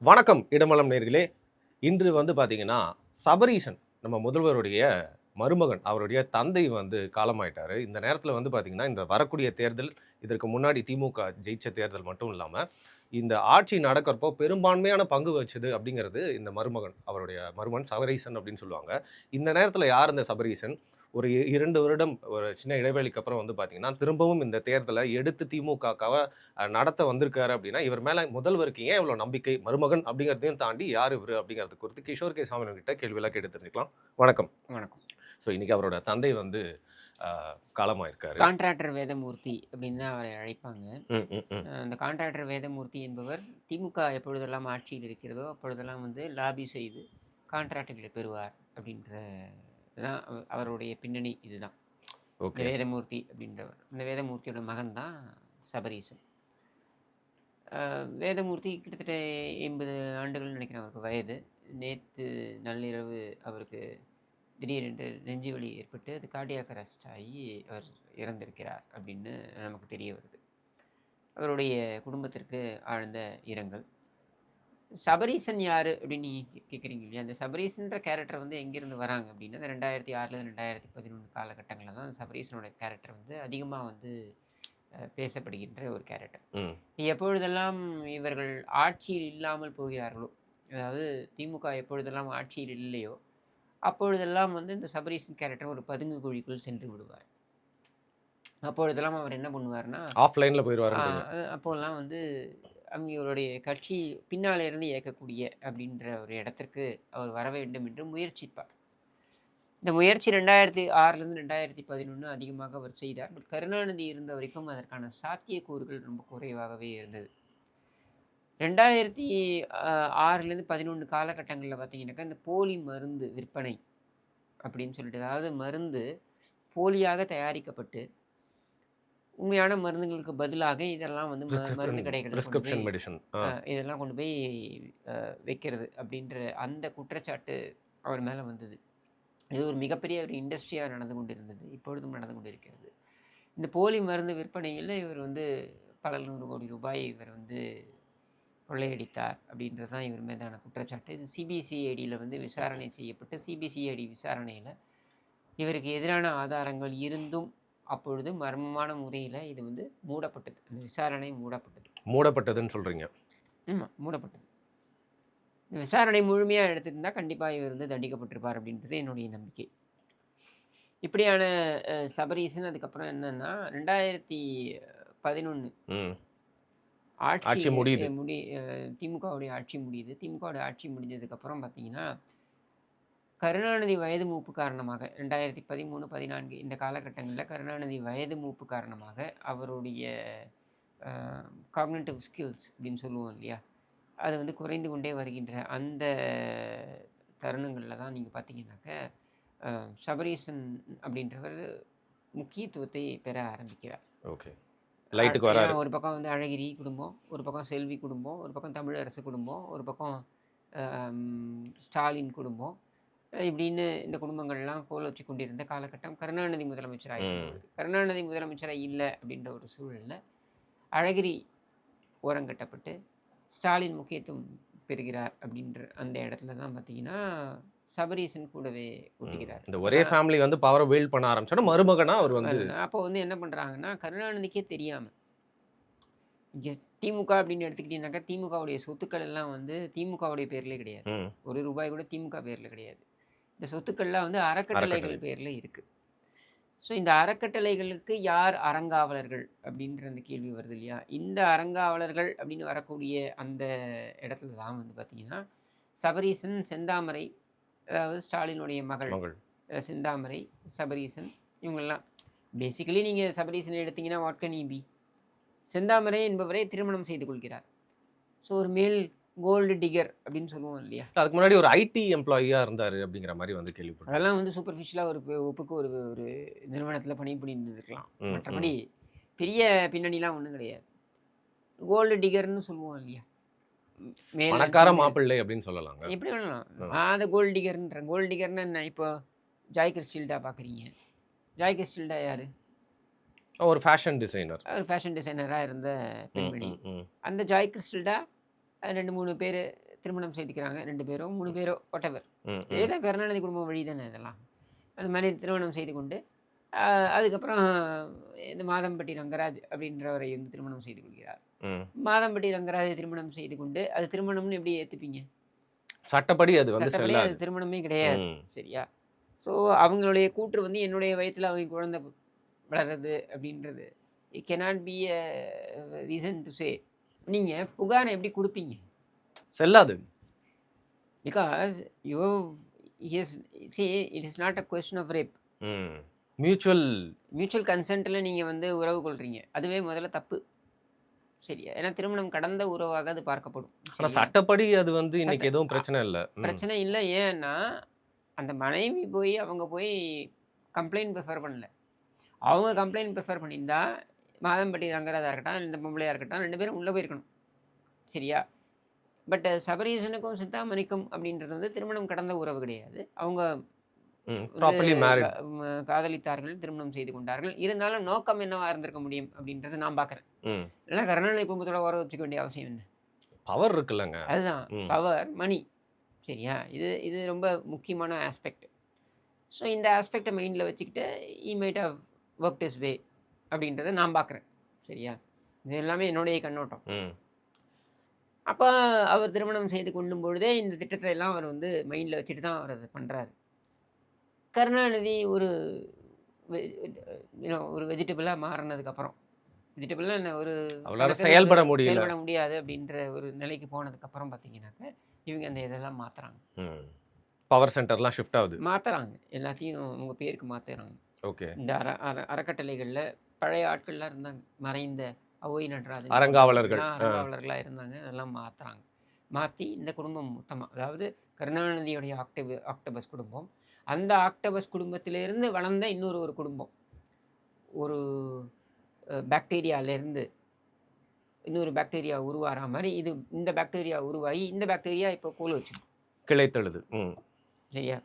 வணக்கம் இடமலம் நேர்களே. இன்று பார்த்தீங்கன்னா, சபரீஷன் நம்ம முதல்வருடைய மருமகன், அவருடைய தந்தை காலமாயிட்டாரு. இந்த நேரத்தில பார்த்தீங்கன்னா, இந்த வரக்கூடிய தேர்தல், இதற்கு முன்னாடி திமுக ஜெயிச்ச தேர்தல் மட்டும் இல்லாம, இந்த ஆட்சி நடக்கிறப்போ பெரும்பான்மையான பங்கு வச்சது அப்படிங்கிறது இந்த மருமகன். அவருடைய மருமகன் சபரீசன் அப்படின்னு சொல்லுவாங்க. இந்த நேரத்தில யார் இந்த சபரீசன்? ஒரு 2 வருடம் ஒரு சின்ன இடைவேளைக்கு அப்புறம் பார்த்தீங்கன்னா, திரும்பவும் இந்த தேர்தல எடுத்து திமுகக்காக நடத்த வந்திருக்காரு அப்படின்னா, இவர் மேல முதல்வருக்கு ஏன் இவ்வளோ நம்பிக்கை? மருமகன் அப்படிங்கிறதையும் தாண்டி யார் இவரு? அப்படிங்கிறது குறித்து கிஷோர் கே. சாமிநாதன் கிட்ட கேள்விலாம் கேட்டு தெரிஞ்சுக்கலாம். வணக்கம். வணக்கம். ஸோ இன்னைக்கு அவரோட தந்தை அ காலமாயிருக்காரு. கான்ட்ராக்டர் வேதமூர்த்தி அப்படின்னு தான் அவரை அழைப்பாங்க. ம், ம், ம். அந்த கான்ட்ராக்டர் வேதமூர்த்தி என்பவர் திமுக எப்பொழுதெல்லாம் ஆட்சியில் இருக்கிறதோ அப்பொழுதெல்லாம் லாபி செய்து கான்ட்ராக்டுகளை பெறுவார் அப்படின்ற தான் அவருடைய பின்னணி இதுதான். இந்த ஓகே. வேதமூர்த்தி அப்படின்றவர். இந்த வேதமூர்த்தியோட மகன் தான் சபரீசன். வேதமூர்த்தி கிட்டத்தட்ட 80 ஆண்டுகள் நினைக்கிறேன் அவருக்கு வயது. நேற்று நள்ளிரவு அவருக்கு திடீரென்று நெஞ்சு வலி ஏற்பட்டு அது கார்டியாக் அரெஸ்ட் ஆகி அவர் இறந்திருக்கிறார் அப்படின்னு நமக்கு தெரிய வருது. அவருடைய குடும்பத்திற்கு ஆழ்ந்த இரங்கல். சபரீசன் யார் அப்படின்னு நீங்கள் கேட்குறீங்க இல்லையா? அந்த சபரீசன்ற கேரக்டர் எங்கேருந்து வராங்க அப்படின்னா, அந்த 2006 2011 காலகட்டங்களில் தான் சபரீசனோட கேரக்டர் அதிகமாக பேசப்படுகின்ற ஒரு கேரக்டர். ம். எப்பொழுதெல்லாம் இவர்கள் ஆட்சியில் இல்லாமல் போகிறார்களோ, அதாவது திமுக எப்பொழுதெல்லாம் ஆட்சியில் இல்லையோ அப்பொழுதெல்லாம் இந்த சபரீசன் கேரக்டர் ஒரு பதுங்கு குழிக்குள் சென்று விடுவார். அப்பொழுதெல்லாம் அவர் என்ன பண்ணுவார்னா, ஆஃப்லைன்ல போயிருவாருன்றீங்க. அப்போல்லாம் அவங்களுடைய கட்சி பின்னால இருந்து இயக்கக்கூடிய அப்படின்ற ஒரு இடத்திற்கு அவர் வர வேண்டும் என்று முயற்சிப்பார். இந்த முயற்சி 2006லேருந்து 2011 அதிகமாக அவர் செய்தார். பட் கருணாநிதி இருந்த வரைக்கும் அதற்கான சாத்தியக்கூறுகள் ரொம்ப குறைவாகவே இருந்தது. 2006லேருந்து 11 காலகட்டங்களில் பார்த்தீங்கன்னாக்கா, இந்த போலி மருந்து விற்பனை அப்படின்னு சொல்லிட்டு, அதாவது மருந்து போலியாக தயாரிக்கப்பட்டு உண்மையான மருந்துகளுக்கு பதிலாக இதெல்லாம் மருந்து கடைகளில் கொண்டு போய் பிரிஸ்கிரிப்ஷன் மெடிசின். இதெல்லாம் கொண்டு போய் வைக்கிறது அப்படின்ற அந்த குற்றச்சாட்டு அவர் மேலே வந்தது. இது ஒரு மிகப்பெரிய ஒரு இண்டஸ்ட்ரியாக நடந்து கொண்டு இருந்தது, இப்பொழுதும் நடந்து கொண்டு இருக்கிறது. இந்த போலி மருந்து விற்பனையில் இவர் பல 100 கோடி ரூபாய் இவர் கொள்ளையடித்தார் அப்படின்றது தான் இவர் மீதான குற்றச்சாட்டு. இது சிபிசிஐடியில் விசாரணை செய்யப்பட்டு சிபிசிஐடி விசாரணையில் இவருக்கு எதிரான ஆதாரங்கள் இருந்தும் அப்பொழுது மர்மமான முறையில் இது மூடப்பட்டது. அந்த விசாரணை மூடப்பட்டது. மூடப்பட்டதுன்னு சொல்றீங்க. ஆமாம், மூடப்பட்டது. இந்த விசாரணை முழுமையாக எடுத்துருந்தா கண்டிப்பாக இவர் தண்டிக்கப்பட்டிருப்பார் அப்படின்றது என்னுடைய நம்பிக்கை. இப்படியான சபரீசன் அதுக்கப்புறம் என்னன்னா 2011 ஆட்சி முடியுது. திமுகவுடைய ஆட்சி முடியுது. திமுகவுடைய ஆட்சி முடிஞ்சதுக்கப்புறம் பார்த்தீங்கன்னா, கருணாநிதி வயது மூப்பு காரணமாக 2013, 14 இந்த காலகட்டங்களில் கருணாநிதி வயது மூப்பு காரணமாக அவருடைய காக்னிட்டிவ் ஸ்கில்ஸ் அப்படின்னு சொல்லுவோம் இல்லையா, அது குறைந்து கொண்டே வருகின்ற அந்த தருணங்களில் தான் நீங்கள் பார்த்தீங்கன்னாக்க சபரீசன் அப்படின்றவர் முக்கியத்துவத்தை பெற ஆரம்பிக்கிறார். ஓகே. லைட்டுக்கு வராரு. ஒரு பக்கம் அழகிரி குடும்பம், ஒரு பக்கம் செல்வி குடும்பம், ஒரு பக்கம் தமிழரசு குடும்பம், ஒரு பக்கம் ஸ்டாலின் குடும்பம், இப்படின்னு இந்த குடும்பங்கள்லாம் கோல் வச்சு கொண்டிருந்த காலகட்டம் கருணாநிதி முதலமைச்சராக இருந்தது. கருணாநிதி முதலமைச்சராக இல்லை அப்படின்ற ஒரு சூழலில் அழகிரி ஓரங்கட்டப்பட்டு ஸ்டாலின் முக்கியத்துவம் பெறுகிறார் அப்படின்ற அந்த இடத்துல தான் பார்த்தீங்கன்னா சபரீசன் கூடவே ஒட்டிக்கிறார். இந்த ஒரே ஃபேமிலி பவரை வீல் பண்ண ஆரம்பிச்சோன்னா மருமகனா அவர் அப்போ என்ன பண்ணுறாங்கன்னா, கருணாநிதிக்கே தெரியாமல் இங்கே திமுக அப்படின்னு எடுத்துக்கிட்டீங்கன்னாக்கா, திமுகவுடைய சொத்துக்கள் எல்லாம் திமுகவுடைய பேர்லேயே கிடையாது. ஒரு ரூபாய் கூட திமுக பேரில் கிடையாது. இந்த சொத்துக்கள்லாம் அறக்கட்டளைகள் பேரில் இருக்குது. ஸோ இந்த அறக்கட்டளைகளுக்கு யார் அறங்காவலர்கள் அப்படின்ற அந்த கேள்வி வருது இல்லையா? இந்த அறங்காவலர்கள் அப்படின்னு வரக்கூடிய அந்த இடத்துல தான் பார்த்தீங்கன்னா, சபரீசன், செந்தாமரை, அதாவது ஸ்டாலினுடைய மகள் செந்தாமரை, சபரீசன், இவங்கெல்லாம் பேசிக்கலி நீங்கள் சபரீசன் எடுத்தீங்கன்னா வாட் கேன் ஈ பி? செந்தாமரை என்பவரை திருமணம் செய்து கொள்கிறார். ஸோ ஒரு மேல் கோல்டு டிகர் அப்படின்னு சொல்லுவோம் இல்லையா? அதுக்கு முன்னாடி ஒரு ஐடி எம்ப்ளாயியாக இருந்தார் அப்படிங்கிற மாதிரி கேள்விப்பட்டேன். அதெல்லாம் சூப்பர்ஃபிஷியலாக ஒப்புக்கு ஒரு ஒரு நிறுவனத்தில் பணிபுரிந்திருக்கலாம். மற்றபடி பெரிய பின்னணிலாம் ஒன்றும் கிடையாது. கோல்டு டிகர்னு சொல்லுவோம் இல்லையா? பணக்கார மாப்பிள்ளை அப்படின்னு சொல்லலாங்க. எப்படி வேணலாம். அதை கோல்டு டிகர்ன்றேன். கோல்டு டிகர்னா என்ன? இப்போ ஜாய் கிறிஸ்டில்டா பார்க்குறீங்க. ஜாய் கிறிஸ்டில்டா யார்? ஒரு ஃபேஷன் டிசைனர். ஒரு ஃபேஷன் டிசைனராக இருந்த பெண்மணி. அந்த ஜாய் கிறிஸ்டில்டா 2, 3 பேர் திருமணம் செய்துக்கிறாங்க 2 பேரோ 3 பேரோ whatever. ம், ம். இதேதான் கருணாநிதி குடும்ப வழி தானே இதெல்லாம். அது மாதிரி திருமணம் செய்து கொண்டு அதுக்கப்புறம் இந்த மாதம்பட்டி ரங்கராஜ் அப்படின்றவரை வந்து திருமணம் செய்து கொள்கிறார். ம். மாதம்பட்டி ரங்கராஜை திருமணம் செய்து கொண்டு அது திருமணம்னு எப்படி ஏற்றுப்பீங்க? சட்டப்படி அது வந்து சட்டப்படி அது செல்லாது. திருமணமே கிடையாது. ம். சரியா? ஸோ அவங்களுடைய கூற்று வந்து என்னுடைய வயித்துல அவங்க குழந்தை வளருது அப்படின்றது it cannot be a reason to say. நீங்க புகாரை எப்படி கொடுப்பீங்க? செல்லாது. Because you is see it is not a question of rape. ம். மியூச்சுவல் மியூச்சுவல் கன்சென்ட்ல நீங்க வந்து உறவு கொள்றீங்க. அதுவே முதல்ல தப்பு. சரியா? ஏன்னா திருமணம் கடந்த உறவாக அது பார்க்கப்படும். ஆனா சரியா? சட்டப்படி அது வந்து இன்னைக்கு சட்ட எதுவும் பிரச்சனை இல்ல. ம். பிரச்சனை இல்ல. ஏன்னா, அந்த மனைவி அவங்க போய் கம்ப்ளைண்ட் ப்ரிஃபர் பண்ணல. அவங்க கம்ப்ளைண்ட் ப்ரிஃபர் பண்ணியிருந்தா, மாதம்பட்டி ரங்கராஜா இருக்கட்டும், இந்த பொம்பளையா இருக்கட்டும் 2 பேரும் உள்ள போயிருக்கணும். சரியா? பட் சபரீசனுக்கும் சிந்தாமணிக்கும் அப்படின்றது வந்து திருமணம் கடந்த உறவு கிடையாது. அவங்க ம். வந்து ப்ராப்பர்லி மேரிட். காதலித்தார்கள், திருமணம் செய்து கொண்டார்கள். இருந்தாலும் நோக்கம் என்னவா இருந்திருக்க முடியும் அப்படின்றத நான் பார்க்குறேன். ம். இல்லைன்னா கருணாநிதி குடும்பத்தோட உறவு வச்சுக்க வேண்டிய அவசியம் என்ன? பவர் இருக்குல்லங்க. அதுதான் ம். பவர், மணி. சரியா? இது ரொம்ப முக்கியமான ஆஸ்பெக்ட். ஸோ இந்த ஆஸ்பெக்டை மைண்டில் வச்சுக்கிட்டு மைட் ஹவ் ஒர்க் இஸ் வே அப்படின்றத நான் பார்க்குறேன். சரியா? இது எல்லாமே என்னுடைய கண்ணோட்டம். ம். அப்போ அவர் திருமணம் செய்து கொள்ளும் பொழுதே இந்த திட்டத்தை எல்லாம் அவர் வந்து மைண்டில் வச்சுட்டு தான் அவர் அதை பண்ணுறாரு. கருணாநிதி ஒரு ஒரு வெஜிடபிளாக மாறினதுக்கப்புறம் வெஜிடபிள்லாம் என்ன ஒரு அவளால தனக்குன்னு செயல்பட முடியல. செயல்பட முடியாது அப்படின்ற ஒரு நிலைக்கு போனதுக்கப்புறம் பார்த்தீங்கன்னாக்க இவங்க அந்த இதெல்லாம் மாற்றுறாங்க. ம். பவர் சென்டர்லாம் ஷிஃப்ட் ஆகுது. மாற்றுறாங்க எல்லாத்தையும் அவங்க பேருக்கு மாற்றுறாங்க. ஓகே. இந்த அறக்கட்டளைகளில் பழைய ஆட்கள்லாம் இருந்தாங்க. மறைந்த ஓய் நடராஜன் அறங்காவலர்கள். அறங்காவலர்களாக இருந்தாங்க. அதெல்லாம் மாற்றுறாங்க. மாற்றி இந்த குடும்பம் மொத்தமாக அதாவது கருணாநிதியுடைய ஆக்டோபஸ் குடும்பம், அந்த ஆக்டோபஸ் குடும்பத்திலிருந்து வளர்ந்த ஒரு குடும்பம், ஒரு பாக்டீரியாவிலேருந்து இன்னொரு பாக்டீரியா உருவாகிற மாதிரி இந்த பாக்டீரியா உருவாகி இந்த பாக்டீரியா இப்போ கோல் வச்சுது, கிளைத்தழுது. ம். சரியா?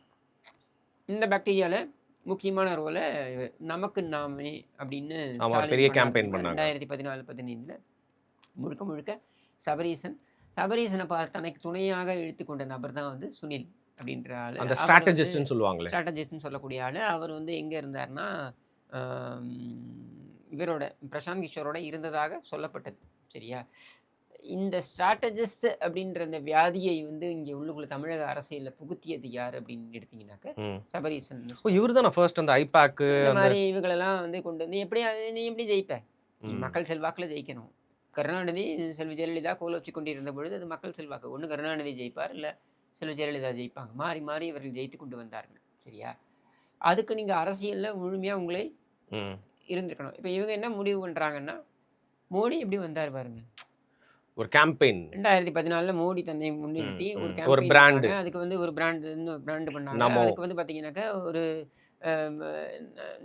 இந்த பாக்டீரியாவில் முக்கியமான ரோலை நமக்கு நாமே அப்படின்னு ஆமா, ஸ்டாலின் பெரிய பண்ணாரு. கேம்பெயின் பண்ணாங்க. 2014-15 முழுக்க முழுக்க சபரீசனை தனக்கு துணையாக இழுத்துக்கொண்ட நபர் தான் வந்து சுனில் அப்படின்ற ஆள். அந்த அவர் வந்து ஸ்ட்ராட்டஜிஸ்ட்னு சொல்லுவாங்களே. ஸ்ட்ராட்டஜிஸ்ட்னு சொல்லக்கூடிய ஆள். அவர் வந்து எங்கே இருந்தார்னா இவரோட பிரசாந்த் கிஷோரோட இருந்ததாக சொல்லப்பட்டது. சரியா? இந்த ஸ்ட்ராட்டஜிஸ்ட் அப்படின்ற அந்த வியாதியை வந்து இங்கே உள்ளுக்குள்ள தமிழக அரசியலில் புகுத்தியது யார் அப்படின்னு எடுத்தீங்கன்னாக்க ம். சபரீசன். ஓ, இவரு தானே ஃபர்ஸ்ட் அந்த ஐபேக் இந்த அந்த மாதிரி இவங்களெல்லாம் வந்து கொண்டு வந்து நீ எப்படி ஜெயிப்ப? நீ ம். மக்கள் செல்வாக்கில் ஜெயிக்கணும். கருணாநிதி செல்வி ஜெயலலிதா கோல் வச்சு கொண்டிருந்த பொழுது அது மக்கள் செல்வாக்கு. ஒன்று கருணாநிதி ஜெயிப்பார், இல்லை செல்வி ஜெயலலிதா ஜெயிப்பாங்க. மாறி மாறி இவர்கள் ஜெயித்து கொண்டு வந்தார்கள். சரியா? அதுக்கு நீங்கள் அரசியலில் முழுமையாக உங்களை ம். இருந்திருக்கணும். இப்போ இவங்க என்ன முடிவு பண்ணுறாங்கன்னா, மோடி எப்படி வந்தார் பாருங்க. ஒரு கேம்பெயின். 2014 மோடி தன்னை முன்னிறுத்தி ஒரு ஒரு கேம்பெயின் பிராண்ட். பண்ணாங்க. அதுக்கு வந்து ஒரு பிராண்டு பண்ணாங்க. நமோ. அதுக்கு வந்து பார்த்தீங்கன்னாக்கா ஒரு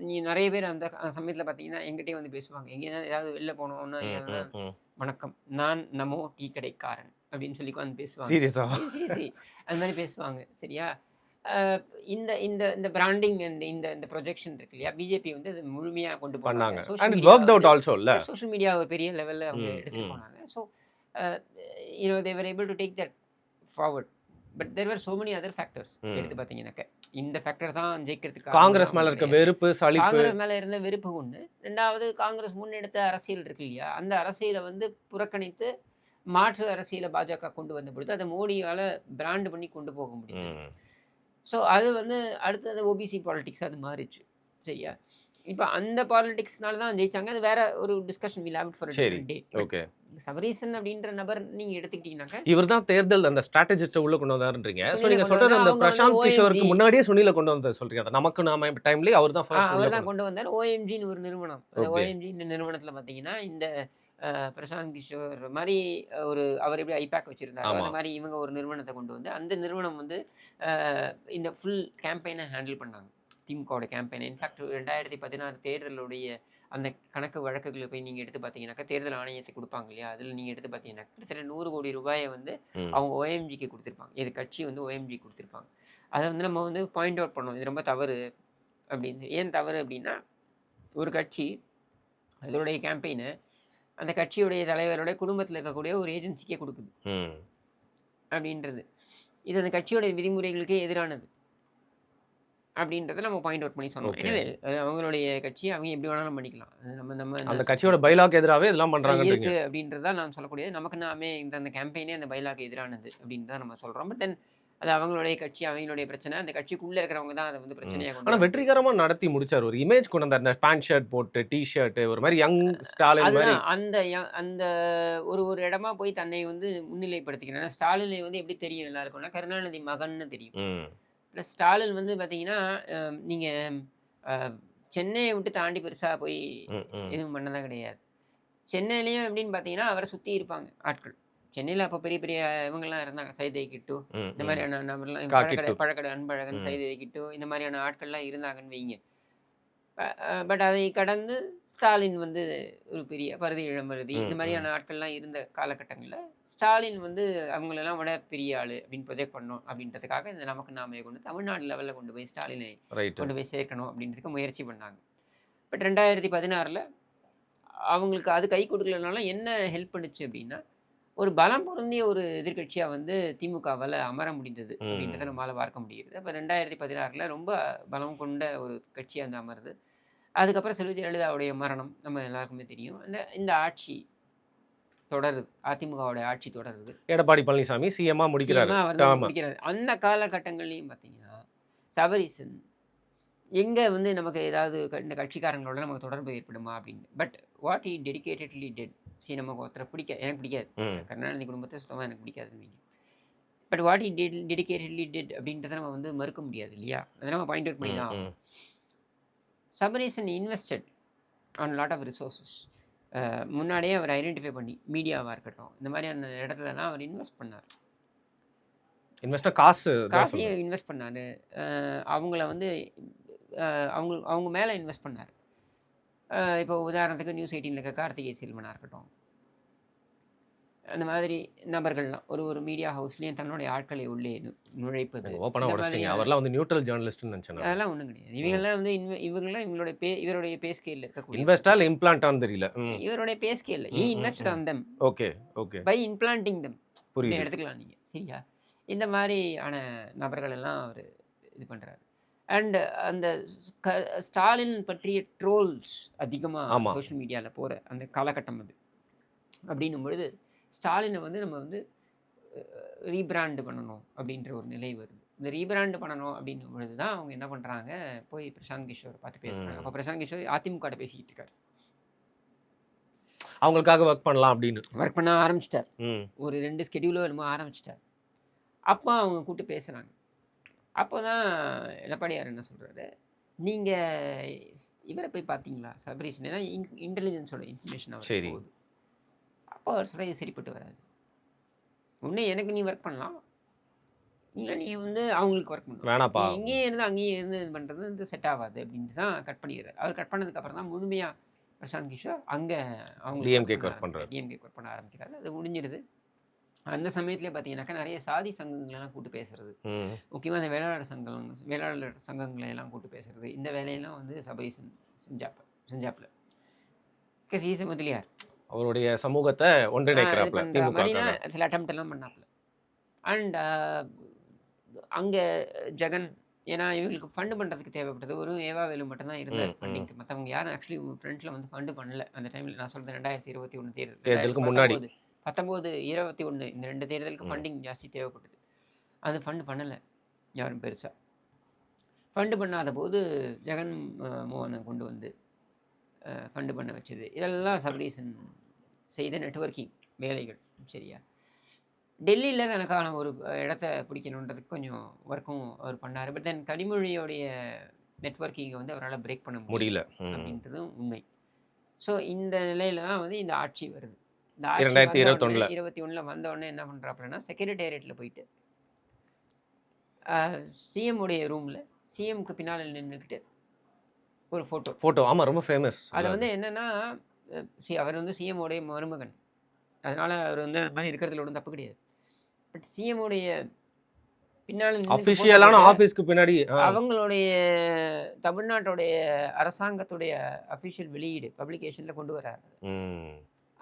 நீ நிறைய பேர் அந்த சமயத்தில் பார்த்தீங்கன்னா எங்கிட்டே வந்து பேசுவாங்க. எங்கேயாவது ஏதாவது வெளில போனோம்னா ம், எங்கன்னா, ம், ம். வணக்கம் நான் நமோ டீ கடைக்காரன் அப்படின்னு சொல்லி வந்து பேசுவாங்க. சீரியஸா? அது மாதிரி பேசுவாங்க. சரியா? இந்த இந்த இந்த பிராண்டிங் அண்ட் இந்த ப்ரொஜெக்ஷன் இருக்கு இல்லையா, பிஜேபி வந்து அது முழுமையாக கொண்டு பண்ணாங்க. போனாங்க. அண்ட் ஒர்க்ட் அவுட் ஆல்சோ இல்ல. சோஷியல் மீடியா ஒரு பெரிய லெவலில் அவங்க ம், எடுத்துகிட்டு ம். போனாங்க. So they were able to take that forward. But there were so many other factors. எடுத்து பார்த்தீங்கன்னாக்க இந்த ஃபேக்டர் தான் ஜெயிக்கிறதுக்கு காங்கிரஸ் மேல இருக்க வெறுப்பு, சலிப்பு. காங்கிரஸ் மேலே இருந்த வெறுப்பு ஒன்று. ரெண்டாவது காங்கிரஸ் முன்னெடுத்த அரசியல் இருக்கு இல்லையா, அந்த அரசியலை வந்து புறக்கணித்து மாற்று அரசியலை பாஜக கொண்டு வந்த பொழுது அதை மோடியால் பிராண்ட் பண்ணி கொண்டு போக முடியும். ம். ஸோ அது வந்து அடுத்தது ஓபிசி பாலிடிக்ஸ் அது மாறிச்சு. சரியா? இப்போ அந்த பாலிடிக்ஸ்னால தான் ஜெயிச்சாங்க. அது வேற ஒரு discussion will have it for a சரி. different day. ஓகே. சபரீசன் அப்படின்ற நபர் நீங்க எடுத்துக்கிட்டீங்கன்னாக்க இவர் தான் தேர்தல் அந்த ஸ்ட்ராட்டஜிஸ்ட உள்ள கொண்டு வந்தாருன்றீங்க. சோ சுனிலை நீங்க கொண்டு சொல்றது வந்தா அந்த அவங்க வந்து பிரசாந்த் கிஷோருக்கு OMG முன்னாடியே சுனில கொண்டு வந்தது சொல்றீங்க. அந்த நமக்கு நாம டைம்லயே அவர் தான் ஃபர்ஸ்ட் உள்ள அவர் தான் கொண்டு. கொண்டு வந்தார். ஓஎம்ஜின்னு ஒரு நிறுவனம். அந்த ஓகே. ஓஎம்ஜி நிறுவனத்தில் பார்த்தீங்கன்னா இந்த பிரசாந்த் கிஷோர் மாதிரி அவர் எப்படி ஐபேக் வச்சிருந்தாரோ ஆமா. அந்த மாதிரி இவங்க ஒரு நிறுவனத்தை கொண்டு வந்து அந்த நிறுவனம் வந்து இந்த ஃபுல் கேம்பெயினை ஹேண்டில் பண்ணாங்க. திமுகவோட கேம்பெயினை. இன்ஃபேக்ட் 2016 தேர்தலுடைய அந்த கணக்கு வழக்குகளை போய் நீங்கள் எடுத்து பார்த்தீங்கன்னாக்கா தேர்தல் ஆணையத்துக்கு கொடுப்பாங்க இல்லையா, அதில் நீங்கள் எடுத்து பார்த்தீங்கன்னா கிட்டத்தட்ட 100 கோடி ரூபாயை வந்து ம். அவங்க ஓஎம்ஜிக்கு கொடுத்துருப்பாங்க. இது கட்சி வந்து ஓஎம்ஜி கொடுத்துருப்பாங்க. அதை வந்து நம்ம வந்து பாயிண்ட் அவுட் பண்ணோம். இது ரொம்ப தவறு அப்படின்னு சொல்லி. ஏன் தவறு அப்படின்னா, ஒரு கட்சி அதோடைய கேம்பெயினை அந்த கட்சியுடைய தலைவருடைய குடும்பத்தில் இருக்கக்கூடிய ஒரு ஏஜென்சிக்கே கொடுக்குது. ம். அப்படின்றது. இது அந்த கட்சியோட விதிமுறைகளுக்கே எதிரானது. அப்படின்றத நம்ம பாயிண்ட் அவுட் பண்ணி சொன்னோம். ஓகே. எனவே அது அவங்களுடைய கட்சி. அவங்க எப்படி வேணாலும் பண்ணிக்கலாம். அது நம்ம நம்ம அந்த கட்சியோட பைலாக்கு எதிராவே இதெல்லாம் பண்றாங்கன்றீங்க. இருக்கு அப்படின்றது தான் நான் சொல்லக்கூடியது. நமக்கு நாமே அந்த கேம்பெயினே அந்த பைலாக்கு எதிரானது அப்படின்னு தான் நம்ம சொல்றோம். பட் தென் அது அவங்களுடைய கட்சி, அவங்களுடைய பிரச்சனை. அந்த கட்சிக்குள்ள இருக்கிறவங்க தான் அதை வந்து பிரச்சனையா கொண்டு ஆனா வராங்க. வெற்றிகரமா நடத்தி முடிச்சாரு. ஒரு இமேஜ் கொண்டு வந்தார். இந்த பேண்ட் ஷர்ட் போட்டு, டீ ஷர்ட் ஒரு மாரி யங் ஸ்டாலின் மாரி. அதுதான் அந்த ஒரு ஒரு இடமா போய் தன்னை வந்து முன்னிலைப்படுத்திக்கிறேன். ஏன்னா ஸ்டாலினை வந்து எப்படி தெரியும் எல்லாருக்கும்னா, கருணாநிதி மகன்னு தெரியும். ம். ப்ளஸ் ஸ்டாலின் வந்து பார்த்தீங்கன்னா, நீங்க அ சென்னைய விட்டு தாண்டி பெருசா போய் ம். ம். எதுவும் பண்ணதே கிடையாது. சென்னையிலயும் எப்படின்னு பார்த்தீங்கன்னா, அவர சுத்தி இருப்பாங்க ஆட்கள். சென்னையில அப்போ பெரிய பெரிய இவங்கலாம் இருந்தாங்க. சைதை கிட்டு, ம். இந்த ம். மாதிரியான நபர்லாம் காக்கிட்டு. பழக்கடை அன்பழகன், ம். சைதை கிட்டு இந்த மாதிரியான ஆட்கள்லாம் இருந்தாங்கன்னு வைங்க. பட் அதை கடந்து ஸ்டாலின் வந்து ஒரு பெரிய பரதி இளமருதி இந்த ம். மாதிரியான ஆட்கள்லாம் இருந்த காலகட்டங்கள்ல, ஸ்டாலின் வந்து அவங்களெல்லாம் விட பெரிய ஆளு அப்படின்னு ப்ரொஜெக்ட் பண்ணணும் அப்படின்றதுக்காக இந்த நமக்கு நாமே கொண்டு தமிழ்நாடு லெவல்ல கொண்டு போய் ஸ்டாலினை ரைட். கொண்டு போய் சேர்க்கணும் அப்படின்றதுக்கு முயற்சி பண்ணாங்க. பட் 2016ல அவங்களுக்கு அது கை கொடுக்கலனாலும் என்ன ஹெல்ப் பண்ணுச்சு அப்படின்னா, ஒரு பலம் பொருந்திய ஒரு எதிர்க்கட்சியா வந்து திமுகவால அமர முடிந்தது அப்படின்றத ம். நம்மால பார்க்க முடியுது. அப்ப 2016ல ரொம்ப பலம் கொண்ட ஒரு கட்சியா வந்து அமருது. அதுக்கப்புறம் செல்வி ஜெயலலிதாவுடைய மரணம் நம்ம எல்லாருக்குமே தெரியும். இந்த ஆட்சி தொடருது. அதிமுகவுடைய ஆட்சி தொடருது. எடப்பாடி பழனிசாமி சிஎம்மா முடிக்கிறாரு. சிஎம்மா அவர் தான் ஆமா. முடிக்கிறாரு. அந்த காலகட்டங்கள்லயும் பார்த்தீங்கன்னா, சபரீசன் எங்க வந்து நமக்கு ஏதாவது இந்த கட்சிக்காரங்களோட நமக்கு தொடர்பு ஏற்படுமா அப்படின்னு. But what he dedicatedly did. சரி நமக்கு ஒருத்தரை எனக்கு பிடிக்காது. ம். கருணாநிதி குடும்பத்தை சுத்தமா எனக்கு பிடிக்காதுன்னு வைங்க. But what he dedicatedly did அப்படின்றத நம்ம வந்து மறுக்க முடியாது இல்லையா? அதை நம்ம பாயிண்ட் அவுட் பண்ணி ம். தான் ம். ஆகணும். Sabareesan invested a lot of resources. முன்னாடியே அவர் ஐடென்டிஃபை பண்ணி மீடியாவா இருக்கட்டும், இந்த மாதிரியான இடத்துலலாம் அவர் இன்வெஸ்ட் பண்ணார். இன்வெஸ்டர் காசு தான் சொல்றேன். காசையும் இன்வெஸ்ட் பண்ணாரு. அவங்கள வந்து அவங்க மேல இன்வெஸ்ட் பண்ணாரு. இப்போ உதாரணத்துக்கு நியூஸ் 18ல இருக்க கார்த்திகை செல்வனா இருக்கட்டும். அந்த மாதிரி நபர்கள்லாம் ஒரு மீடியா ஹவுஸ்லயும் தன்னுடைய ஆட்களை உள்ளே நுழைப்பது. நீங்க ஓப்பனா இந்த உடைச்சிட்டீங்க. மாதிரியான அவர்லாம் வந்து நியூட்ரல் ஜர்னலிஸ்ட்னு நினைச்சேன் நான். அதெல்லாம் ஒண்ணும் கிடையாது. இவங்கலாம் வந்து இவங்கலாம் இவருடைய பே ஸ்கேல்ல இருக்கக்கூடிய இன்வெஸ்டா இல்ல இம்ப்ளான்ட்டான்னு தெரியல. ம். இவருடைய பே ஸ்கேல்ல ஹி ம். Hmm. Invested hmm. On them okay. Okay. By implanting them இப்படி புரியுது. எடுத்துக்கலாம் நீங்க. சரியா? இந்த மாதிரியான நபர்கள் எல்லாம் அவரு இது பண்றாரு. அண்ட் அந்த ஸ்டாலின் பற்றிய ட்ரோல்ஸ் அதிகமா ஆமா. சோஷியல் மீடியால போற அந்த காலகட்டம் அது. அப்படின்னும் பொழுது ஸ்டாலினை வந்து நம்ம வந்து ரீபிராண்ட் பண்ணணும் அப்படின்ற ஒரு நிலை வருது. இந்த ரீபிராண்ட் பண்ணணும் அப்படின்னும் பொழுது தான் அவங்க என்ன பண்ணுறாங்க, போய் பிரசாந்த் கிஷோரை பார்த்து பேசுகிறாங்க. அப்போ பிரசாந்த் கிஷோர் அதிமுக பேசிக்கிட்டு இருக்காரு. அவங்களுக்காக ஒர்க் பண்ணலாம் அப்படின்னு. ஒர்க் பண்ண ஆரம்பிச்சிட்டார். ம். ஒரு 2 ஸ்கெடியூலோ என்னமோ ஆரம்பிச்சிட்டார். அப்போ அவங்க கூப்பிட்டு பேசுகிறாங்க. அப்போ தான் எடப்பாடியார் என்ன சொல்கிறாரு, நீங்கள் இவரை போய் பார்த்தீங்களா சபரீஷன்? ஏன்னா இன்டெலிஜென்ஸோட இன்ஃபர்மேஷன் அவர் சரி. போகுது. அப்போ அவர் சொல்ல இது சரிப்பட்டு வராது. ஒன்று எனக்கு நீ ஒர்க் பண்ணலாம், இல்லை நீ வந்து அவங்களுக்கு ஒர்க் பண்ணலாம். வேணாப்பா. நீ இங்கேயே இருந்து அங்கேயே இருந்து இது பண்ணுறது வந்து செட் ஆகாது அப்படின்ட்டு தான் கட் பண்ணிடுறாரு. அவர் கட் பண்ணதுக்கப்புறம் தான் முழுமையாக பிரசாந்த் கிஷோர் அங்கே டிஎம்கேக்கு ஒர்க் பண்றாரு. டிஎம்கே ஒர்க் பண்ண ஆரம்பிக்கிறாரு. அது முடிஞ்சிருது. அந்த சமயத்திலே பார்த்தீங்கன்னாக்கா நிறைய சாதி சங்கங்களெல்லாம் கூட்டு பேசுறது, ம். முக்கியமாக இந்த வேளாளர் சங்கங்களை எல்லாம் கூட்டு பேசுறது, இந்த வேலையெல்லாம் வந்து சபரீசன் செஞ்சாப்புல பிகாஸ் ஈஸ் முதலியார் அவருடைய சமூகத்தை ஒன்றிணைக்கிறாப்ல திமுக. சில அட்டெம்ப்ட் எல்லாம் பண்ணாப்புல. அண்ட் அங்கே ஜெகன் ஏன்னா இவங்களுக்கு ஃபண்டு பண்ணுறதுக்கு தேவைப்பட்டது ஒரு ஏவாவேலு மட்டும்தான் இருந்தார் ஃபண்டிங்க்கு. மற்றவங்க யாரும் ஆக்சுவலி ஃப்ரண்ட்டில் வந்து ஃபண்டு பண்ணல அந்த டைமில். நான் சொல்கிறது 2021 தேர்தலுக்கு முன்னாடி 19, 21 இந்த 2 தேர்தலுக்கு ஃபண்டிங் ஜாஸ்தி தேவைப்பட்டது. அது ஃபண்டு பண்ணலை யாரும் பெருசாக. ஃபண்டு பண்ணாத போது ஜெகன் மோகனை கொண்டு வந்து ஃபண்டு பண்ண வச்சது. இதெல்லாம் சபரீசன் செய்த நெட்வொர்க்கிங் வேலைகள். சரியா? டெல்லியில் தனக்கான ஒரு இடத்த பிடிக்கணுன்றதுக்கு கொஞ்சம் ஒர்க்கும் அவர் பண்ணார். பட் தென் கனிமொழியோடைய நெட்வொர்க்கிங்கை வந்து அவரால் பிரேக் பண்ண முடியல அப்படின்றதும் உண்மை. ஸோ இந்த நிலையில தான் வந்து இந்த ஆட்சி வருது. இந்த ஆட்சி 2021 வந்தோடனே என்ன பண்ணுறாப்புலன்னா, செக்ரட்டேரியட்டில் போயிட்டு சிஎம் உடைய ரூமில் சிஎம்க்கு பின்னால் நின்றுக்கிட்டு ஒரு ஃபோட்டோ. ஆமாம், ரொம்ப ஃபேமஸ். அது வந்து என்னென்னா, அவர் வந்து சிஎம் உடைய மருமகன். அதனால் அவர் வந்து அந்த மாதிரி இருக்கிறதுல ஒன்றும் தப்பு கிடையாது. பட் சிஎம் உடைய பின்னால் அஃபிஷியலான ஆஃபீஸ்க்கு பின்னாடி அவங்களுடைய தமிழ்நாட்டுடைய அரசாங்கத்துடைய அஃபிஷியல் வெளியீடு பப்ளிகேஷனில் கொண்டு வராரு.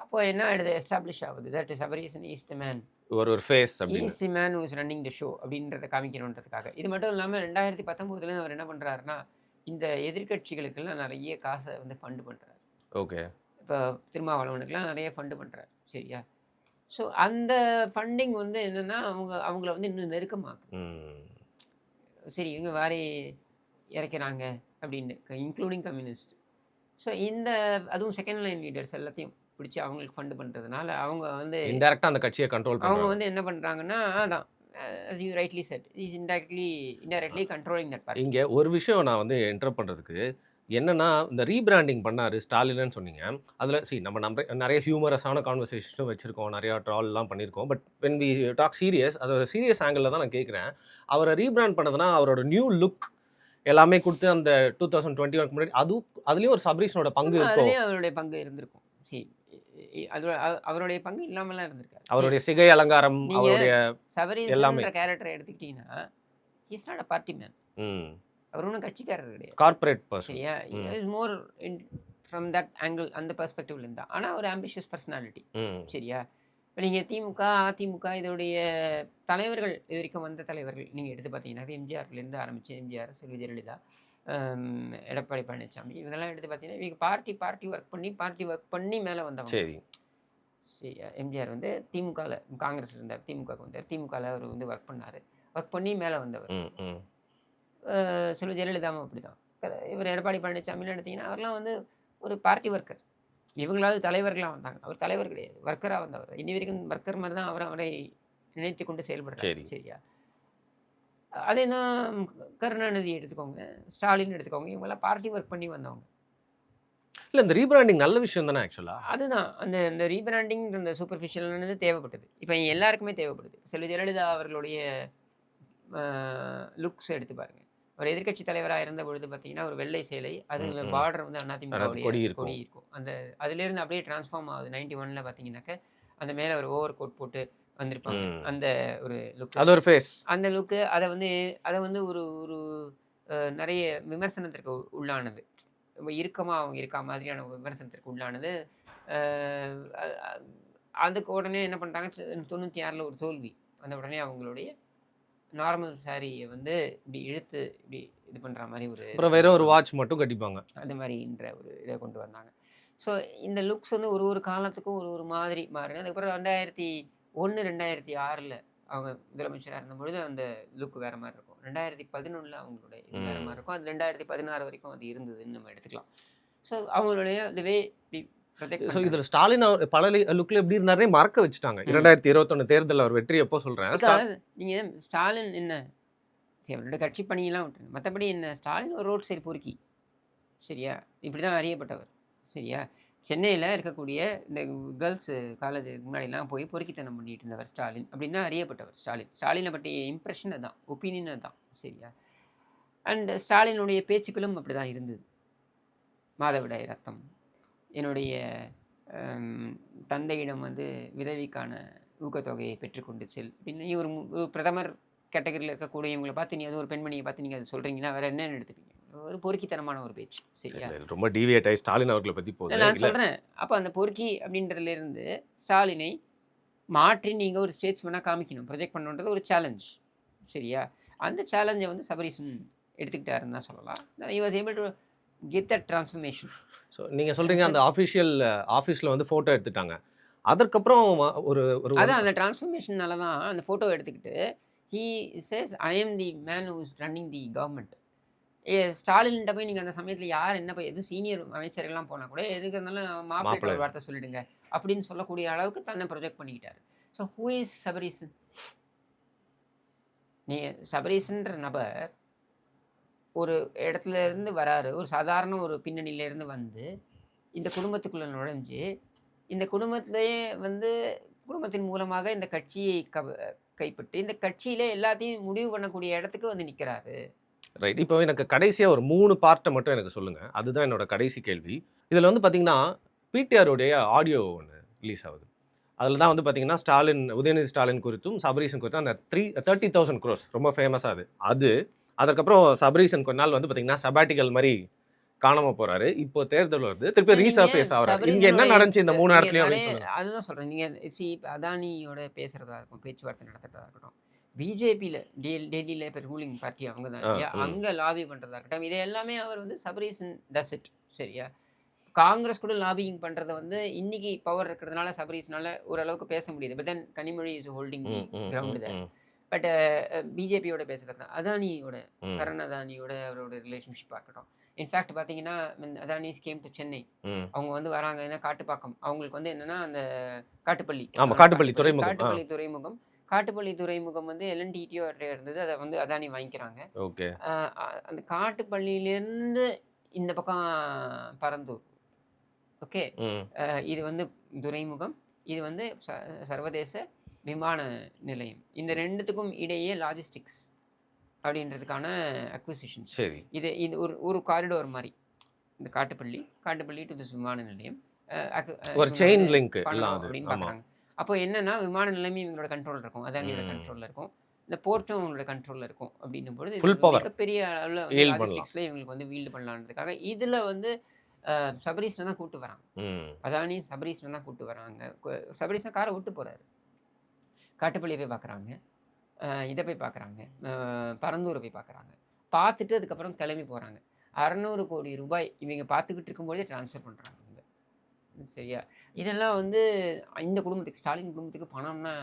அப்போ என்ன ஆயிடுது, எஸ்டாப்ளிஷ் ஆகுது that Sabareesan is the man ஒரு ஒரு ஃபேஸ் அப்படின்னு. Is the man who is running the show அப்படின்றத காமிக்கணுன்றதுக்காக. இது மட்டும் இல்லாம 2019 அவர் என்ன பண்றாருன்னா, இந்த எதிர்க்கட்சிகளுக்கெல்லாம் நெறைய காச வந்து ஃபண்ட் பண்றாரு. ஓகே. இப்ப திருமாவளவனுக்குலாம் நெறைய ஃபண்ட் பண்றாரு. சரியா? ஸோ அந்த ஃபண்டிங் வந்து என்னன்னா, அவங்கள வந்து இன்னும் நெருக்கமாக்குது. ம். சரி இவங்க வாரி இறைக்கிறாங்க அப்படின்னு, இன்க்ளூடிங் கம்யூனிஸ்ட். ஸோ இந்த அதுவும் செகண்ட் லைன் லீடர்ஸ் எல்லாத்தையும் பிடிச்சு அவங்களுக்கு ஃபண்ட் பண்றதுனால, அவங்க வந்து இன்டைரக்ட்டா அந்த கட்சிய கண்ட்ரோல் அவங்க பண்றாங்க. வந்து என்ன பண்றாங்கன்னா, அதான் as you rightly said, he is indirectly controlling that party. இங்க ஒரு விஷயம் நான் வந்து இன்டரப்ட் பண்றதுக்கு, என்னன்னா இந்த ரீபிராண்டிங் பண்ணாரு ஸ்டாலின்னு சொன்னீங்க. அதுல நம்ம நெறைய ஹியூமரஸான கான்வர்சேஷன்ஸும் வச்சிருக்கோம். நெறைய ட்ரால்லாம் பண்ணியிருக்கோம். But when we talk serious, அது சீரியஸ் ஆங்கிள்ல தான் நான் கேட்கிறேன். அவர ரீபிராண்ட் பண்ணதுனா, அவரோட நியூ லுக் எல்லாமே குடுத்து அந்த 2021க்கு முன்னாடி அதுலயும் ஒரு சபரீஷனோட பங்கு இருக்கோ? அதுலயும் அவருடைய பங்கு இருந்திருக்கும். சி அது அவருடைய பங்கு இல்லாமலாம் இருந்திருக்காது. அவருடைய சிகை அலங்காரம், நீங்க அவருடைய எல்லாமே. சபரீஷன்ற கேரக்டர எடுத்துக்கிட்டீங்கன்னா, he is not a party man. Hmm. அவர் ஒண்ணும் கட்சிக்காரர் கிடையாது. Corporate person. சரியா? He is more from that angle, அந்த பெர்ஸ்பெக்டிவ்ல இருந்தா. ஆனா ஒரு ஆம்பிஷியஸ் பர்சனாலிட்டி. ம். சரியா? இப்ப நீங்க திமுக, அதிமுக இதோடைய தலைவர்கள், இதுவரைக்கும் வந்த தலைவர்கள் நீங்க எடுத்து பார்த்தீங்கன்னா, எம்ஜிஆர்லேருந்து ஆரம்பிச்சு எம்ஜிஆர், செல்வி ஜெயலலிதா, எடப்பாடி பழனிசாமி இவங்கெல்லாம் எடுத்து பார்த்தீங்கன்னா, இவங்க பார்ட்டி ஒர்க் பண்ணி மேல வந்தவங்க. சரி. சரியா? எம்ஜிஆர் வந்து திமுகல காங்கிரஸ்ல இருந்தார். திமுகவுக்கு வந்தார். திமுகல அவர் வந்து ஒர்க் பண்ணாரு. ஒர்க் பண்ணி மேல வந்தவர். ம், ம். செல்வி ஜெயலலிதாவும் அப்படிதான். இவர் எடப்பாடி பழனிசாமின்னு எடுத்தீங்கன்னா, அவர்லாம் வந்து ஒரு பார்ட்டி ஒர்க்கர். இவங்களாவது தலைவர்களா வந்தாங்க. அவர் தலைவர் கிடையாது. ஒர்க்கரா வந்தவர். இன்னி வரைக்கும் ஒர்க்கர் மாரி தான் அவரை நினைத்துக் கொண்டு செயல்படுறாரு. சரி. சரியா? அதேதான் கருணாநிதி எடுத்துக்கோங்க, ஸ்டாலின் எடுத்துக்கோங்க. இவங்கலாம் பார்ட்டி ஒர்க் பண்ணி வந்தவங்க. இல்ல இந்த ரீபிராண்டிங் நல்ல விஷயம் தானே ஆக்சுவலா? அதுதான். அந்த அந்த ரீபிராண்டிங், அந்த சூப்பர்ஃபிஷியல்னது தேவைப்பட்டது. இப்ப எல்லாருக்குமே தேவைப்படுது. செல்வி ஜெயலலிதா அவர்களுடைய லுக்ஸ் எடுத்து பாருங்க. ஒரு எதிர்க்கட்சி தலைவரா இருந்த பொழுது பார்த்தீங்கன்னா, ஒரு வெள்ளை சேலை, அதுல ம். பார்டர் வந்து அதிமுகவுடைய கொடி இருக்கும். கொடி இருக்கும். அந்த அதிலேருந்து அப்படியே ட்ரான்ஸ்ஃபார்ம் ஆகுது. 91ல பார்த்தீங்கன்னாக்க, அந்த மேல ஒரு ஓவர் கோட் போட்டு வந்திருப்பாங்க. ம். அந்த ஒரு லுக். அது ஒரு ஃபேஸ். அந்த லுக்கு அத வந்து ஒரு ஒரு நெறைய விமர்சனத்திற்கு உள்ளானது. ரொம்ப இறுக்கமா அவங்க இருக்கா மாதிரியான ஒரு விமர்சனத்திற்கு உள்ளானது. அ அ அதுக்கு உடனே என்ன பண்ணிட்டாங்க, 96ல ஒரு தோல்வி. அந்த உடனே அவங்களுடைய நார்மல் சாரிய வந்து இப்படி இழுத்து இப்படி இது பண்ற மாரி ஒரு அப்புறம் வெறும் ஒரு வாட்ச் மட்டும் கட்டிப்பாங்க. அந்த மாரின்ற ஒரு இத கொண்டு வந்தாங்க. ஸோ இந்த லுக்ஸ் வந்து ஒரு ஒரு காலத்துக்கும் ஒரு ஒரு மாதிரி மாறுது. அதுக்கப்புறம் 2001, 2006ல அவங்க முதலமைச்சரா இருந்தபொழுது அந்த லுக் வேற மாரி இருக்கும். 2011ல அவங்களுடைய இது வேற மாரி இருக்கும். அது 2016 வரைக்கும் அது இருந்ததுன்னு நம்ம எடுத்துக்கலாம். ஸோ அவங்களுடைய தி வே தி ப்ரொஜெக்ட் ஸோ இதுல ஸ்டாலின் பழைய லுக்ல எப்படி இருந்தாருன்னே மறக்க வச்சுட்டாங்க. 2021 தேர்தல் அவர் வெற்றி எப்போ சொல்றேன். பிகாஸ் நீங்க ஸ்டாலின் என்ன, சரி அவரோட கட்சி பணியெல்லாம் விட்டுருங்க. மத்தபடி என்ன, ஸ்டாலின் ஒரு ரோட் சைடு பொறுக்கி. சரியா? இப்படிதான் அறியப்பட்டவர். சரியா? சென்னையில இருக்கக்கூடிய இந்த கேர்ல்ஸ் காலேஜ் முன்னாடிலாம் போய் பொறுக்கித்தனம் பண்ணிட்டு இருந்தவர் ஸ்டாலின். அப்படின்னு தான் அறியப்பட்டவர் ஸ்டாலின். ஸ்டாலினை பற்றிய இம்ப்ரெஷன் அதான், ஒப்பீனியன் அதான். சரியா? அண்ட் ஸ்டாலினுடைய பேச்சுக்களும் அப்படிதான் இருந்தது. மாதவிடாய் ரத்தம், என்னுடைய தந்தையிடம் வந்து விதவிக்கான ஊக்கத்தொகையை பெற்றுக்கொண்டு செல் அப்படின்னு, நீ ஒரு பிரதமர் கேட்டகரியில் இருக்கக்கூடியவங்களை பார்த்து, நீ அது ஒரு பெண்மணியை பார்த்து நீங்கள் அது சொல்கிறீங்கன்னா வேற என்னன்னு எடுத்துப்பீங்க? ஒரு பொறுக்கித்தனமான ஒரு பேச்சு. சரியா? ரொம்ப டீவியேட் ஆகி ஸ்டாலின் அவர்களை பத்தி போகுது. நான் சொல்கிறேன், அப்போ அந்த பொறுக்கி அப்படின்றதுலேருந்து ஸ்டாலினை மாற்றி நீங்கள் ஒரு ஸ்டேட்ஸ்மேனாக காமிக்கணும், ப்ரொஜெக்ட் பண்ணுன்றது ஒரு சேலஞ்ச். சரியா? அந்த சேலஞ்சை வந்து சபரீசன் எடுத்துக்கிட்டாருன்னு தான் சொல்லலாம். he was able to get that transformation. So நீங்க சொல்றீங்க அந்த ஆஃபீஸில் வந்து ஃபோட்டோ எடுத்துட்டாங்க. அதற்கப்புறம் ஒரு அதான் அந்த டிரான்ஸ்ஃபர்மேஷனால தான் அந்த ஃபோட்டோ எடுத்துக்கிட்டு he says I am the man who is running the government. ஸ்டாலின்கிட்ட போய் நீங்கள் அந்த சமயத்தில் யார் என்ன போய் எதுவும் சீனியர் அமைச்சர்கள்லாம் போனால் கூட எதுக்கு இருந்தாலும் மாப்பிள்ளை ஒரு வார்த்தை சொல்லிடுங்க அப்படின்னு சொல்லக்கூடிய அளவுக்கு தன்னை ப்ரொஜெக்ட் பண்ணிக்கிட்டாரு. So who is Sabareesan? சபரீசன்ற நபர் ஒரு இடத்துல இருந்து வராரு, ஒரு சாதாரண ஒரு பின்னணியிலேருந்து வந்து இந்த குடும்பத்துக்குள்ளே நுழைஞ்சு, இந்த குடும்பத்திலேயே வந்து குடும்பத்தின் மூலமாக இந்த கட்சியை கைப்பற்றி இந்த கட்சியிலே எல்லாத்தையும் முடிவு பண்ணக்கூடிய இடத்துக்கு வந்து நிற்கிறாரு. ரைட். இப்போ எனக்கு கடைசியாக ஒரு 3 பார்ட்டை மட்டும் எனக்கு சொல்லுங்கள். அதுதான் என்னோட கடைசி கேள்வி. இதில் வந்து பார்த்தீங்கன்னா பிடிஆருடைய ஆடியோ ஒன்று ரிலீஸ் ஆகுது. அதில் தான் வந்து பார்த்தீங்கன்னா உதயநிதி ஸ்டாலின் குறித்தும் சபரீசன் குறித்தும் அந்த 30,000 crores ரொம்ப ஃபேமஸாக அது. அதற்கப்புறம் சபரீசன் கொஞ்ச நாள் வந்து பார்த்தீங்கன்னா சபாட்டிக்கல் மாதிரி காணாம போறாரு. இப்போ தேர்தல் வருது. திருப்பி நீங்க ரீசர்ஃபேஸ் ஆகுறாரு. இங்க என்ன சபரீசனோட நடந்துச்சு இந்த 3 நீங்க இடத்துலயும் நிறைய அப்படின்னு சொல்லுங்க. அதுதான் சொல்றேன். நீங்க அதானியோட பேசுறதா இருக்கும், பேச்சுவார்த்தை நடத்துறதா இருக்கட்டும். பிஜேபியில டெல்லியில இப்ப ரூலிங் பார்ட்டி அவங்க தான் இல்லையா? ம். அங்க லாபி பண்றதா இருக்கட்டும். இது எல்லாமே அவர் வந்து சபரீசன் டஸ் இட். சரியா? காங்கிரஸ் கூட லாபியிங் பண்றத வந்து இன்னைக்கு பவர் இருக்கிறதுனால சபரீஸ்னால ஓரளவுக்கு பேச முடியுது. But then Kanimozhi is holding the hmm, hmm, ம், கிரவுண்ட் தேர். ம், பட் பிஜேபியோட பேசுறது அதானியோட ம், கரண் அதானியோட அவரோட ரிலேஷன்ஷிப்பாக இருக்கட்டும். இன்ஃபேக்ட் பார்த்தீங்கன்னா அதானிஸ் கேம் டு சென்னை. ம். அவங்க வந்து வராங்க ஏன்னா காட்டுப்பாக்கம் அவங்களுக்கு வந்து என்னன்னா அந்த காட்டுப்பள்ளி ஆமா, காட்டுப்பள்ளி துறைமுகம். காட்டுப்பள்ளி துறைமுகம் காட்டுப்பள்ளி துறைமுகம் வந்து எல்என்டிடிஓ இருந்தது. அதை வந்து அதானி வாங்கிக்கிறாங்க. ஓகே. அந்த காட்டுப்பள்ளியிலேருந்து இந்த பக்கம் பரந்தூர். ஓகே. ம். இது வந்து துறைமுகம். இது வந்து சர்வதேச விமான நிலையம். இந்த 2த்துக்கும் இடையே லாஜிஸ்டிக்ஸ் அப்படின்றதுக்கான அக்விசிஷன்ஸ். சரி. இது இது ஒரு காரிடோர் மாரி. இந்த காட்டுப்பள்ளி டு திஸ் விமான நிலையம். ஒரு இவங்க செயின் வந்து லிங்க் எல்லாம் பண்ணணும் அது. அப்படின்னு ஆமா. பார்க்குறாங்க. அப்போ என்னன்னா விமான நிலையம் இவங்களோட கண்ட்ரோல்ல இருக்கும். அதானியோட ம். கண்ட்ரோல்ல இருக்கும். இந்த போர்ட்டும் அவங்களோட கண்ட்ரோல்ல இருக்கும். அப்படின்னும் பொழுது ஃபுல் பவர் மிகப்பெரிய அளவுல வந்து ஈல்ட் பண்ணலாம். லாஜிஸ்டிக்ஸ்ல இவங்களுக்கு வந்து வீல்டு பண்ணலான்றதுக்காக இதுல வந்து சபரீஸ்ல தான் கூட்டு வராங்க. ம். அதானி சபரீஸ்ல தான் கூட்டு வராங்க. சபரீஸ்னா காரை விட்டு போறாரு. காட்டுப்பள்ளியை போய் பார்க்குறாங்க. இதை போய் பார்க்குறாங்க. பரந்தூரை போய் பார்க்குறாங்க. பார்த்துட்டு அதுக்கப்புறம் கிளம்பி போகிறாங்க. 600 கோடி ரூபாய் இவங்க பார்த்துக்கிட்டு இருக்கும்போதே ட்ரான்ஸ்ஃபர் பண்ணுறாங்க இவங்க. சரியா? இதெல்லாம் வந்து இந்த குடும்பத்துக்கு ஸ்டாலின் குடும்பத்துக்கு பணம்னா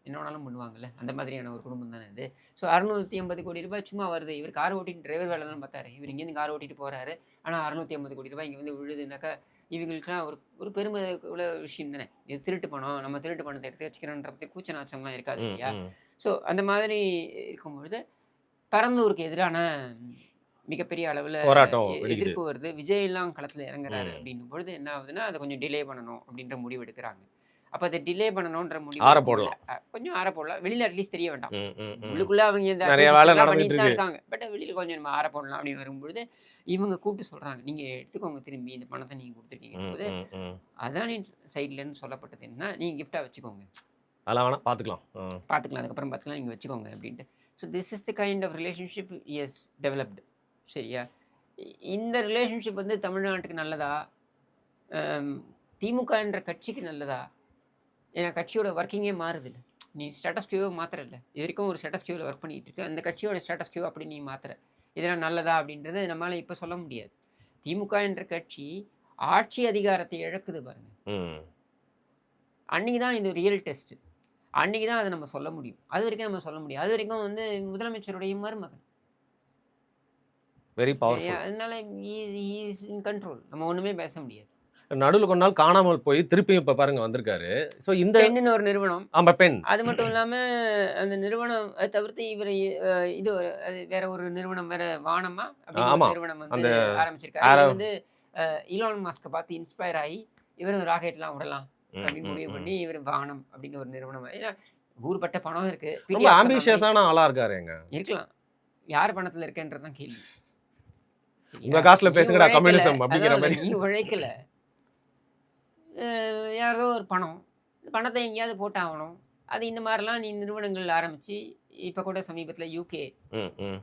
என்ன வேணாலும் பண்ணுவாங்கல்ல. அந்த மாதிரியான ஒரு குடும்பம் தானே இது. ஸோ 680 கோடி ரூபாய் சும்மா வருது. இவர் கார் ஓட்டிட்டு டிரைவர் வேலை தான் பார்த்தாரு. இவர் இங்கேருந்து கார் ஓட்டிட்டு போகிறாரு. ஆனால் 680 கோடி ரூபாய் இங்கே வந்து விழுதுனாக்கா இவங்களுக்குலாம் ஒரு பெருமை உள்ள விஷயம் தானே. இது திருட்டு பணம். நம்ம திருட்டு பணத்தை எடுத்து வச்சுக்கிறோன்ற பற்றி கூச்ச நாச்சம்லாம் இருக்காது ம், இல்லையா? ம். ஸோ அந்த மாதிரி இருக்கும்பொழுது பரந்தூருக்கு எதிரான மிகப்பெரிய அளவில் போராட்டம் வெடிக்குது. எதிர்ப்பு வருது. விஜய் எல்லாம் களத்தில் இறங்குறாரு ம். அப்படின்னும் பொழுது என்ன ஆகுதுன்னா அதை கொஞ்சம் டிலே பண்ணணும் அப்படின்ற முடிவு எடுக்கிறாங்க. அப்போ அதை டிலே பண்ணணுன்ற முடிவு ஆற போடலாம். கொஞ்சம் ஆற போடலாம். வெளியில் அட்லீஸ்ட் தெரிய வேண்டாம். ம், ம், ம். உள்ளுக்குள்ள அவங்க இந்த நிறைய வேலை acquisition எல்லாம் நடந்துட்டு பண்ணிட்டு தான் இருக்கு. இருக்காங்க. பட் வெளியில் கொஞ்சம் நம்ம ஆற போடலாம் அப்படின்னு வரும்பொழுது இவங்க கூப்பிட்டு சொல்றாங்க, நீங்க எடுத்துக்கோங்க திரும்பி இந்த பணத்தை நீங்க கொடுத்துருக்கீங்க ம், போது ம், ம். அதானி சைட்லேருந்து சொல்லப்பட்டது என்ன, நீங்க கிஃப்டா வச்சுக்கோங்க, அதெல்லாம் வேணாம் பார்த்துக்கலாம். பார்த்துக்கலாம் அதுக்கப்புறம் பார்த்துக்கலாம், நீங்க வச்சுக்கோங்க அப்படின்ட்டு. So this is the kind of relationship is developed. சரியா? இந்த ரிலேஷன்ஷிப் வந்து தமிழ்நாட்டுக்கு நல்லதா, திமுக என்ற கட்சிக்கு நல்லதா? ஏன்னா கட்சியோட ஒர்க்கிங்கே மாறுது இல்லை. நீ ஸ்டேட்டஸ் கியூவை மாத்திரல. இது வரைக்கும் ஒரு ஸ்டேட்டஸ் கியூவில் ஒர்க் பண்ணிட்டு இருக்கு. அந்த கட்சியோட ஸ்டேட்டஸ் கியூ அப்படி நீ மாத்திர இதெல்லாம் நல்லதா அப்படின்றது நம்மளால இப்போ சொல்ல முடியாது. திமுக என்ற கட்சி ஆட்சி அதிகாரத்தை இழக்குது பாருங்க. ம். அன்னைக்கு தான் இது ரியல் டெஸ்ட். அன்னைக்கு தான் அதை நம்ம சொல்ல முடியும். அது வரைக்கும் நம்ம சொல்ல முடியும். அது வரைக்கும் வந்து முதலமைச்சருடைய மருமகன். வெரி சரியா? பவர்ஃபுல். அதனால இஸ் இன் கண்ட்ரோல். நம்ம ஒண்ணுமே பேச முடியாது. நடுவில் கொஞ்ச நாள் காணாமல் போய் திருப்பியும் இப்போ பாருங்க வந்திருக்காரு. ஸோ இந்த பெண்ணுன்னு ஒரு நிறுவனம். ஆமா பெண். அது மட்டும் இல்லாம அந்த நிறுவனம் அது தவிர்த்து இவர் இது அது வேற ஒரு நிறுவனம் வேற வானமா அப்படின்னு ஒரு ஆமா. நிறுவனம் அந்த வந்து ஆரம்பிச்சிருக்காரு. இது வந்து இலான் மாஸ்கை பார்த்து இன்ஸ்பயர் ஆகி இவரும் ராக்கெட்லாம் விடலாம் அப்படின்னு முடிவு பண்ணி இவர் வானம் அப்படின்னு ஒரு நிறுவனம். ஏன்னா ஊர்பட்ட பணம் இருக்கு. ரொம்ப பிடிஆர் சொன்ன மாதிரி ஆம்பிஷியஸான ஆளா இருக்காருங்க. இருக்கலாம். யார் பணத்துல இருக்கேன்றது தான் கேள்வி. உங்க சரியா? காசுல நீ பேசுங்கடா உழைக்கல. கம்யூனிசம் அப்படிங்கிற அதான் மாதிரி. நீ உழைக்கல. யாரோ ஒரு பணம். இந்த பணத்தை எங்கேயாவது போட்டாகணும். அது இந்த மாதிரிலாம் நீ நிறுவனங்கள் ஆரம்பிச்சு இப்போ கூட சமீபத்தில் யூகே ம், ம்.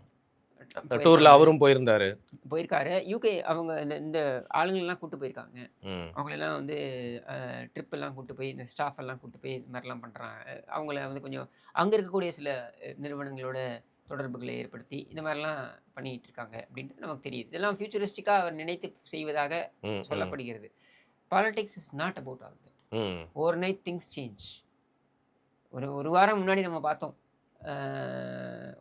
டூர்ல அவரும் போயிருந்தாரு. போயிருக்காரு. யூகே அவங்க இந்த இந்த ஆளுங்களெல்லாம் கூட்டு போயிருக்காங்க. ம். அவங்களெல்லாம் வந்து ட்ரிப் எல்லாம் கூட்டு போய் இந்த ஸ்டாஃப் எல்லாம் கூட்டு போய் இந்த மாதிரிலாம் பண்ணுறாங்க. அவங்கள வந்து கொஞ்சம் அங்கே இருக்கக்கூடிய சில நிறுவனங்களோட தொடர்புகளை ஏற்படுத்தி இந்த மாதிரிலாம் பண்ணிட்டு இருக்காங்க அப்படின்றது நமக்கு தெரியுது. இதெல்லாம் ஃபியூச்சரிஸ்டிக்காக அவர் நினைத்து செய்வதாக ம், ம், சொல்லப்படுகிறது. Politics is not about all that. Hmm. Overnight things change. ஒரு வாரம் முன்னாடி நம்ம பார்த்தோம்.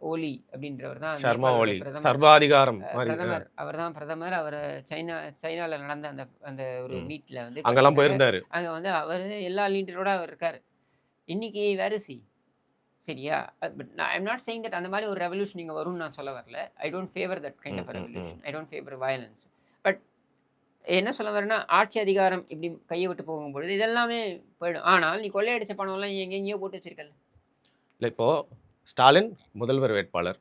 ஓலி அப்படின்றவர் தான் சர்மா நேபாளோட ஒலி பிரதமர். சர்வாதிகாரம் மாதிரி. பிரதமர் அவர் தான் பிரதமர். அவர் சைனாவில் நடந்த அந்த அந்த ஒரு ம். மீட்டில் வந்து அங்கெல்லாம் பார்த்தீங்கன்னாக்க போயிருந்தாரு. அங்கே வந்து அவர் எல்லா லீடரோட அவர் இருக்கார். இன்னைக்கு வேரிசி சரியா? But I am not saying that அந்த மாதிரி ஒரு ரெவல்யூஷன் இங்கே வரும்னு நான் சொல்ல வரல. I don't favour that kind ம், ஆஃப் ம், ம். Revolution. I don't favour violence. But என்ன சொல்ல வரேன்னா ஆட்சி அதிகாரம் இப்படி கையை விட்டு போகும்பொழுது இதெல்லாமே போயிடும். ஆனால் நீ கொள்ளையடிச்ச பணம்லாம் எங்கெங்கேயோ போட்டு வச்சிருக்கல. இல்லை இப்போ ஸ்டாலின் முதல்வர் வேட்பாளர்,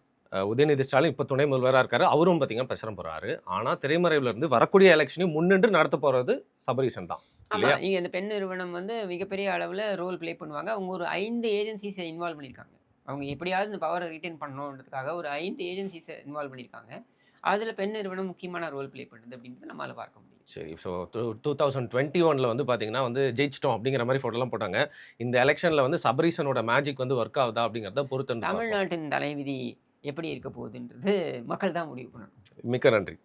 உதயநிதி ஸ்டாலின் இப்போ துணை முதல்வராக இருக்காரு. அவரும் பார்த்தீங்கன்னா பிரச்சாரம் போறாரு. ஆனால் திரைமறைவுல இருந்து வரக்கூடிய எலெக்ஷனையும் முன்னின்று நடத்த போறது சபரீசன் தான் இல்லையா? ஆமாம், நீங்கள் இந்த பெண் நிறுவனம் வந்து மிகப்பெரிய அளவில் ரோல் ப்ளே பண்ணுவாங்க. அவங்க ஒரு 5 ஏஜென்சிஸை இன்வால்வ் பண்ணியிருக்காங்க அவங்க எப்படியாவது இந்த பவரை ரீட்டைன் பண்ணணுன்றதுக்காக ஒரு 5 ஏஜென்சிஸை இன்வால்வ் பண்ணியிருக்காங்க. அதில் பெண் நிறுவனம் முக்கியமான ரோல் ப்ளே பண்ணுது அப்படின்றது நம்மளால பார்க்க முடியும். சரி. ஸோ 2021 வந்து பார்த்தீங்கன்னா வந்து ஜெயிச்சிட்டோம் அப்படிங்கிற மாதிரி ஃபோட்டோலாம் போட்டாங்க. இந்த எலெக்ஷனில் வந்து சபரீசனோட மேஜிக் வந்து ஒர்க் ஆகுதா அப்படிங்கிறத பொறுத்து வந்து பார்ப்போம். தமிழ்நாட்டின் தலைவிதி எப்படி இருக்க போகுதுன்றது மக்கள் தான் முடிவு பண்ணணும். மிக்க நன்றி.